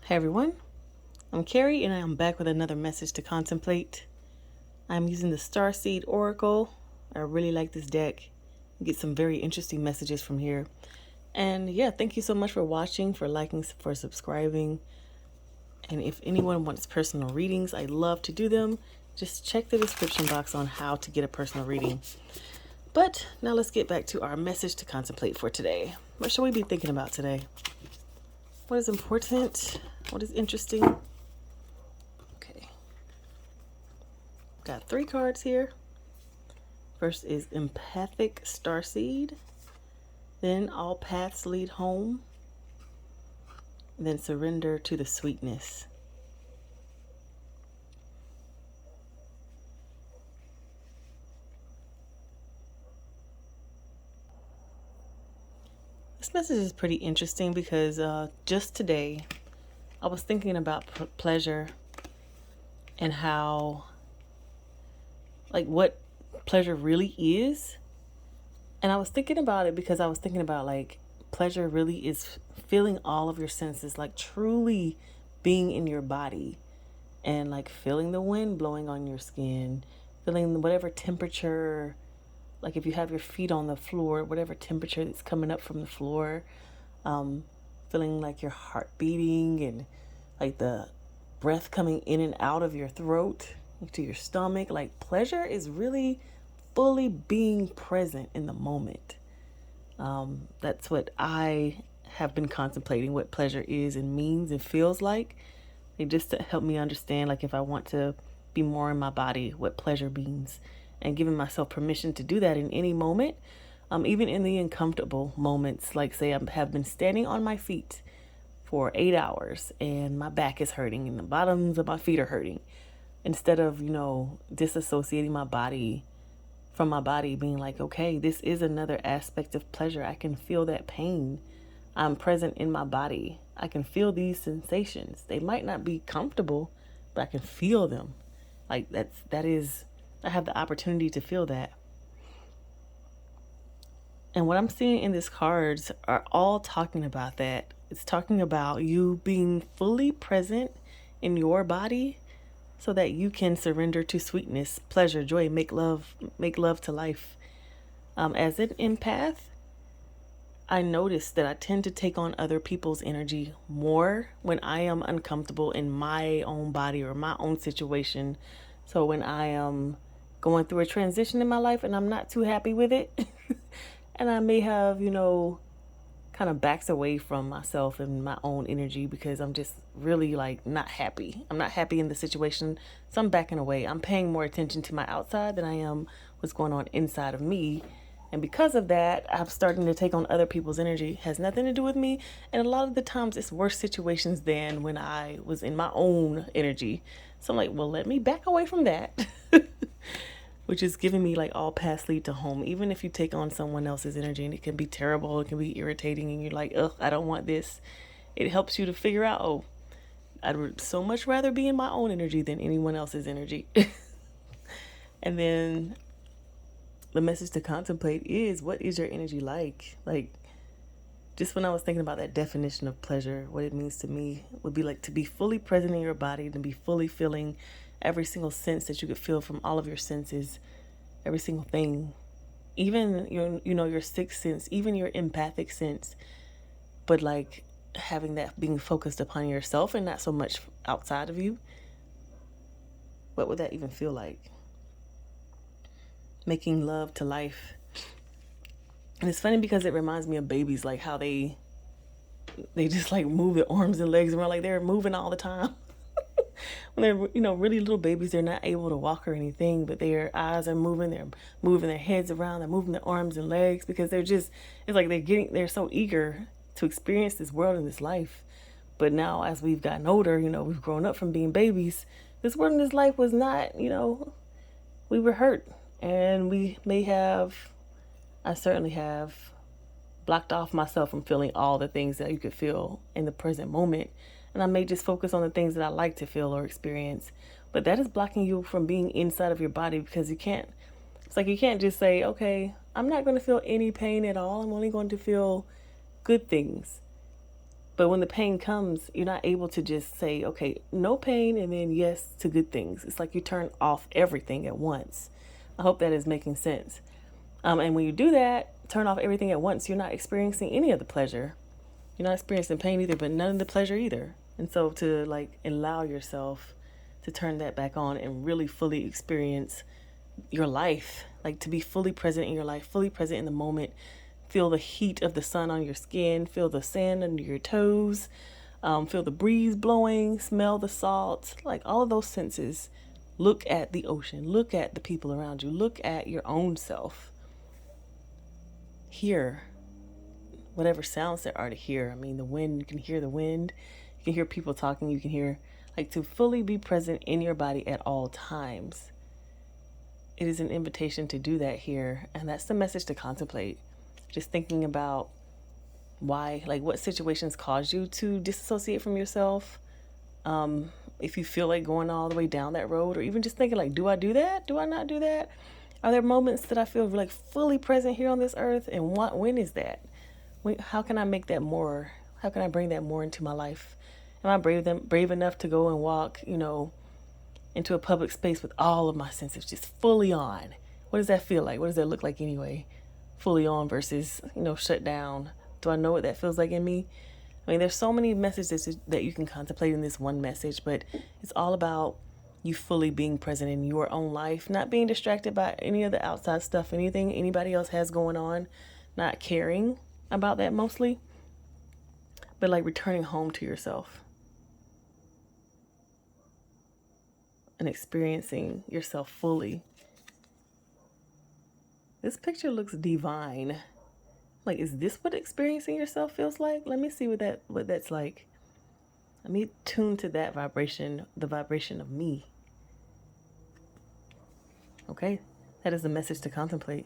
Hey everyone, I'm Carrie and I am back with another message to contemplate. I'm using the Starseed Oracle. I really like this deck. You get some very interesting messages from here. And yeah, thank you so much for watching, for liking, for subscribing. And if anyone wants personal readings, I love to do them. Just check the description box on how to get a personal reading. But now let's get back to our message to contemplate for today. What should we be thinking about today? What is important? What is interesting? Okay. Got 3 cards here. First is Empathic Starseed. Then All Paths Lead Home. Then Surrender to the Sweetness. This message is pretty interesting because just today I was thinking about pleasure and how, like, what pleasure really is. And I was thinking about it because I was thinking about, like, pleasure really is feeling all of your senses, like truly being in your body and like feeling the wind blowing on your skin, feeling whatever temperature, like if you have your feet on the floor, whatever temperature that's coming up from the floor, feeling like your heart beating and like the breath coming in and out of your throat to your stomach. Like, pleasure is really fully being present in the moment. That's what I have been contemplating, what pleasure is and means and feels like. It just to help me understand, like, if I want to be more in my body, what pleasure means, and giving myself permission to do that in any moment, even in the uncomfortable moments. Like, say I have been standing on my feet for 8 hours and my back is hurting and the bottoms of my feet are hurting. Instead of, disassociating my body from my body, being like, okay, this is another aspect of pleasure. I can feel that pain. I'm present in my body. I can feel these sensations. They might not be comfortable, but I can feel them. Like, I have the opportunity to feel that. And what I'm seeing in these cards are all talking about that. It's talking about you being fully present in your body so that you can surrender to sweetness, pleasure, joy, make love to life. As an empath, I notice that I tend to take on other people's energy more when I am uncomfortable in my own body or my own situation. So when I am going through a transition in my life and I'm not too happy with it, and I may have, kind of backs away from myself and my own energy because I'm just really like not happy. I'm not happy in the situation. So I'm backing away. I'm paying more attention to my outside than I am what's going on inside of me. And because of that, I'm starting to take on other people's energy. It has nothing to do with me. And a lot of the times it's worse situations than when I was in my own energy. So I'm like, well, let me back away from that. Which is giving me like all paths lead to home. Even if you take on someone else's energy and it can be terrible, it can be irritating, and you're like, ugh, I don't want this. It helps you to figure out, oh, I'd so much rather be in my own energy than anyone else's energy. And then the message to contemplate is, what is your energy like? Like, just when I was thinking about that definition of pleasure, what it means to me would be like to be fully present in your body, to be fully feeling every single sense that you could feel from all of your senses, every single thing, even your sixth sense, even your empathic sense, but like having that being focused upon yourself and not so much outside of you. What would that even feel like? Making love to life. And it's funny because it reminds me of babies, like how they just like move their arms and legs around, like they're moving all the time. When they're, really little babies, they're not able to walk or anything, but their eyes are moving, they're moving their heads around, they're moving their arms and legs because it's like they're so eager to experience this world and this life. But now as we've gotten older, we've grown up from being babies, this world and this life was not, we were hurt, and I certainly have blocked off myself from feeling all the things that you could feel in the present moment. And I may just focus on the things that I like to feel or experience. But that is blocking you from being inside of your body because you can't just say, okay, I'm not going to feel any pain at all. I'm only going to feel good things. But when the pain comes, you're not able to just say, okay, no pain and then yes to good things. It's like you turn off everything at once. I hope that is making sense. And when you do that, turn off everything at once, you're not experiencing any of the pleasure. You're not experiencing pain either, but none of the pleasure either. And so to like allow yourself to turn that back on and really fully experience your life, like to be fully present in your life, fully present in the moment. Feel the heat of the sun on your skin, feel the sand under your toes, feel the breeze blowing, smell the salt, like all of those senses. Look at the ocean, look at the people around you, look at your own self. Hear whatever sounds there are to hear. I mean, the wind, you can hear the wind, you can hear people talking, you can hear, like, to fully be present in your body at all times. It is an invitation to do that here, and that's the message to contemplate. Just thinking about why, like, what situations cause you to disassociate from yourself. If you feel like going all the way down that road, or even just thinking like, do I do that? Do I not do that? Are there moments that I feel like fully present here on this earth? And when is that? How can I make that more? How can I bring that more into my life? Am I brave enough to go and walk, into a public space with all of my senses just fully on? What does that feel like? What does that look like anyway? Fully on versus, shut down. Do I know what that feels like in me? I mean, there's so many messages that you can contemplate in this one message, but it's all about you fully being present in your own life, not being distracted by any of the outside stuff, anything anybody else has going on, not caring about that mostly, but like returning home to yourself and experiencing yourself fully. This picture looks divine. Like, is this what experiencing yourself feels like? Let me see what that's like. Let me tune to that vibration, the vibration of me. Okay, that is the message to contemplate.